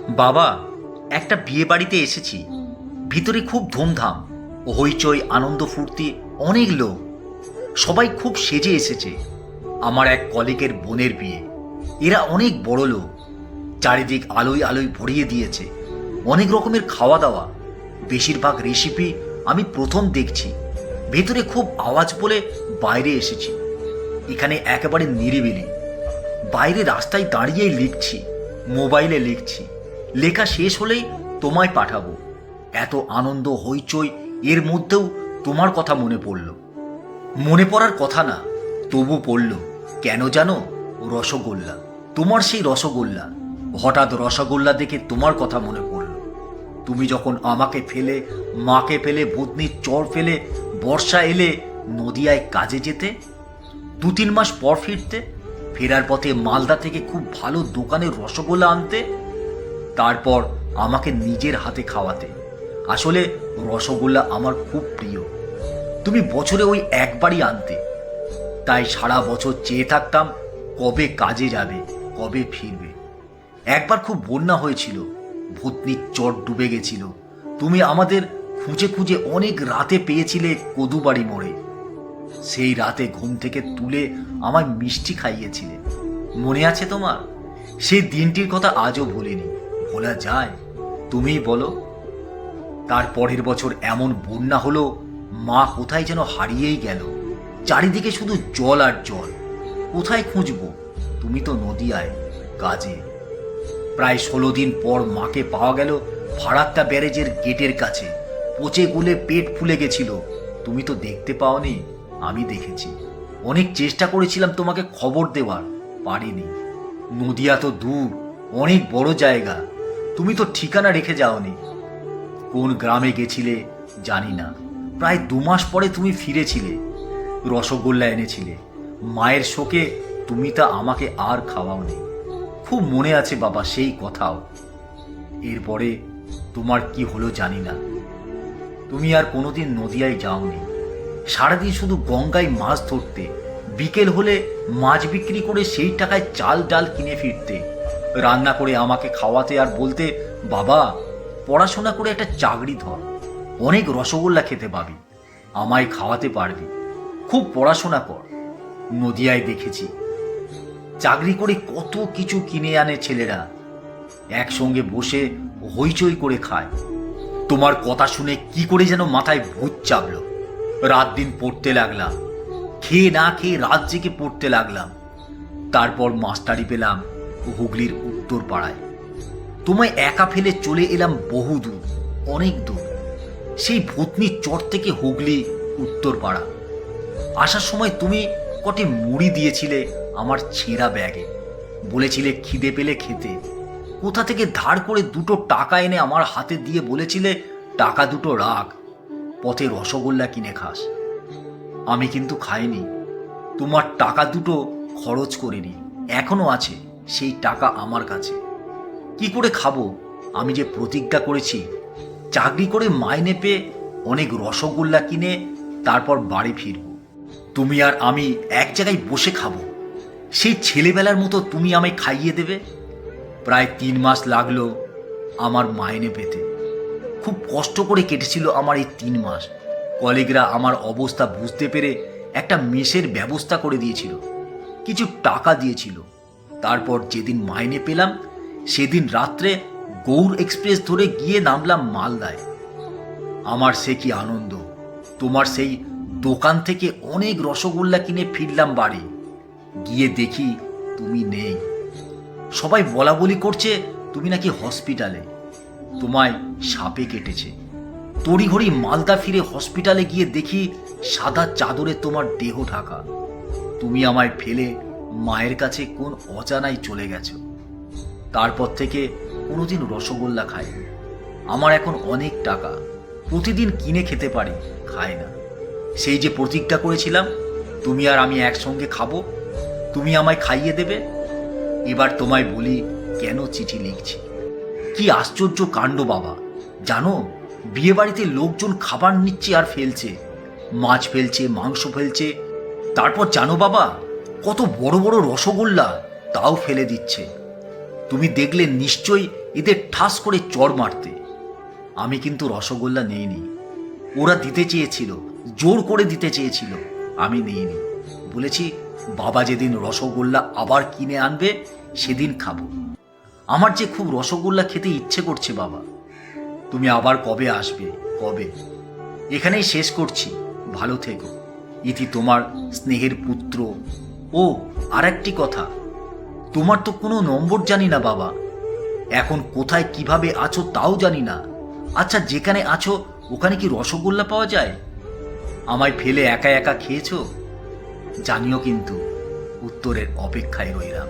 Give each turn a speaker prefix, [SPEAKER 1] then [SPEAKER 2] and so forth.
[SPEAKER 1] বাবা, একটা বিয়ে বাড়িতে এসেছি। ভিতরে খুব ধুমধাম, হইচই, আনন্দ ফুর্তি, অনেক লোক। সবাই খুব সেজে এসেছে। আমার এক কলিগের বোনের বিয়ে। এরা অনেক বড় লোক। চারিদিক আলোয় আলোয় ভরিয়ে দিয়েছে। অনেক রকমের খাওয়া দাওয়া, বেশিরভাগ রেসিপি আমি প্রথম দেখছি। ভেতরে খুব আওয়াজ বলে বাইরে এসেছি। এখানে একেবারে নিরিবিলি। বাইরে রাস্তায় দাঁড়িয়েই লিখছি, মোবাইলে লিখছি। লেখা শেষ হলেই তোমায় পাঠাবো। এত আনন্দ, হইচই, এর মধ্যেও তোমার কথা মনে পড়ল। মনে পড়ার কথা না, তবু পড়ল। কেন জানো? রসগোল্লা, তোমার সেই রসগোল্লা। হঠাৎ রসগোল্লা দেখে তোমার কথা মনে পড়ল। তুমি যখন আমাকে ফেলে, মাকে ফেলে, ভূতনির চর ফেলে বর্ষা এলে নদিয়ায় কাজে যেতে, 2-3 মাস পর ফিরতে, ফেরার পথে মালদা থেকে খুব ভালো দোকানের রসগোল্লা আনতে, তারপর আমাকে নিজের হাতে খাওয়াতে। আসলে রসগোল্লা আমার খুব প্রিয়। তুমি বছরে ওই একবারই আনতে। তাই সারা বছর চেয়ে থাকতাম কবে কাজে যাবে, কবে ফিরবে। একবার খুব বন্যা হয়েছিল, ভূতনির চর ডুবে গেছিল। তুমি আমাদের খুঁজে খুঁজে অনেক রাতে পেয়েছিলে কদুবাড়ি মোড়ে। সেই রাতে ঘুম থেকে তুলে আমায় মিষ্টি খাইয়েছিলে। মনে আছে তোমার? সেই দিনটির কথা আজও ভুলিনি। ভোলা যায়? তুমিই বলো। তার পরের বছর এমন বন্যা হলো, মা কোথায় যেন হারিয়েই গেল। চারিদিকে শুধু জল আর জল। কোথায় খুঁজবো? তুমি তো নদিয়ায় কাজে। প্রায় 16 দিন পর মাকে পাওয়া গেল ফারাক্কা ব্যারেজের গেটের কাছে। পচে গলে পেট ফুলে গেছিল। তুমি তো দেখতে পাওনি, আমি দেখেছি। অনেক চেষ্টা করেছিলাম তোমাকে খবর দেওয়ার, পারিনি। নদিয়া তো দূর, অনেক বড় জায়গা। তুমি তো ঠিকানা রেখে যাওনি। কোন গ্রামে গেছিলে জানি না। প্রায় 2 মাস পরে তুমি ফিরেছিলে। রসগোল্লা এনেছিলে। মায়ের শোকে তুমি তা আমাকে আর খাওয়াওনি। খুব মনে আছে বাবা সেই কথাও। এরপরে তোমার কি হলো জানি না। তুমি আর কোনোদিন নদিয়ায় যাওনি। সারাদিন শুধু গঙ্গায় মাছ ধরতে। বিকেল হলে মাছ বিক্রি করে সেই টাকায় চাল ডাল কিনে ফিরতে। রান্না করে আমাকে খাওয়াতে আর বলতে, বাবা পড়াশোনা করে একটা চাকরি ধর, অনেক রসগোল্লা খেতে পাবি, আমায় খাওয়াতে পারবি, খুব পড়াশোনা কর। নদিয়ায় দেখেছি চাকরি করে কত কিছু কিনে আনে ছেলেরা, একসঙ্গে বসে হইচই করে খায়। তোমার কথা শুনে কি করে যেন মাথায় ভূত চাপলো। রাত দিন পড়তে লাগলাম। খেয়ে না খেয়ে রাত জেগে পড়তে লাগলাম। তারপর মাস্টারি পেলাম হুগলির উত্তর পাড়ায়। তোমায় একা ফেলে চলে এলাম বহু দূর, অনেক দূর। সেই ভূতনির চর থেকে হুগলি উত্তর পাড়া। আসার সময় তুমি কটি মুড়ি দিয়েছিলে আমার ছেঁড়া ব্যাগে। বলেছিলে খিদে পেলে খেতে। কোথা থেকে ধার করে 2 টাকা এনে আমার হাতে দিয়ে বলেছিলে, টাকা 2 রাখ, পথে রসগোল্লা কিনে খাস। আমি কিন্তু খাইনি। তোমার টাকা 2 খরচ করিনি। এখনো আছে সেই টাকা আমার কাছে। কি করে খাবো? আমি যে প্রতিজ্ঞা করেছি, চাকরি করে মাইনে পেয়ে অনেক রসগোল্লা কিনে তারপর বাড়ি ফিরব। তুমি আর আমি এক জায়গায় বসে খাবো। সেই ছেলেবেলার মতো তুমি আমায় খাইয়ে দেবে। প্রায় 3 মাস লাগলো আমার মাইনে পেতে। খুব কষ্ট করে কেটেছিল আমার এই 3 মাস। কলিগরা আমার অবস্থা বুঝতে পেরে একটা মেসের ব্যবস্থা করে দিয়েছিল, কিছু টাকা দিয়েছিল। তারপর যেদিন মাইনে পেলাম সেদিন রাত্রে গৌর এক্সপ্রেস ধরে গিয়ে নামলাম মালদায়। আমার সে কি আনন্দ! তোমার সেই দোকান থেকে অনেক রসগোল্লা কিনে ফিরলাম বাড়ি। গিয়ে দেখি তুমি নেই। সবাই বলা বলি করছে তুমি নাকি হসপিটালে, তোমায় সাপে কেটেছে। তড়িঘড়ি মালদা ফিরে হসপিটালে গিয়ে দেখি সাদা চাদরে তোমার দেহ ঢাকা। তুমি আমায় ফেলে মায়ের কাছে কোন অজানায় চলে গেছো। তারপর থেকে কোনোদিন রসগোল্লা খাইনি। আমার এখন অনেক টাকা, প্রতিদিন কিনে খেতে পারি, খাই না। সেই যে প্রতিজ্ঞা করেছিলাম তুমি আর আমি একসঙ্গে খাবো, তুমি আমায় খাইয়ে দেবে। এবার তোমায় বলি কেন চিঠি লিখছি। কি আশ্চর্য কাণ্ড বাবা! জানো, বিয়ে বাড়িতে লোকজন খাবার নিচ্ছে আর ফেলছে, মাছ ফেলছে, মাংস ফেলছে। তারপর জানো বাবা, কত বড় বড় রসগোল্লা তাও ফেলে দিচ্ছে। তুমি দেখলে নিশ্চয়ই এদের ঠাস করে চড় মারতে। আমি কিন্তু রসগোল্লা নিইনি। ওরা দিতে চেয়েছিল, জোর করে দিতে চেয়েছিল, আমি নিইনি। বলেছি বাবা যেদিন রসগোল্লা আবার কিনে আনবে সেদিন খাবো। আমার যে খুব রসগোল্লা খেতে ইচ্ছে করছে বাবা। তুমি আবার কবে আসবে, কবে? এখানেই শেষ করছি, ভালো থেকো। ইতি, তোমার স্নেহের পুত্র। ও, আর একটি কথা, তোমার তো কোনো নম্বর জানি না বাবা। এখন কোথায় কিভাবে আছো তাও জানি না। আচ্ছা, যেখানে আছো ওখানে কি রসগোল্লা পাওয়া যায়? আমায় ফেলে একা একা খেয়েছো? জানিও কিন্তু। উত্তরের অপেক্ষায় রইলাম।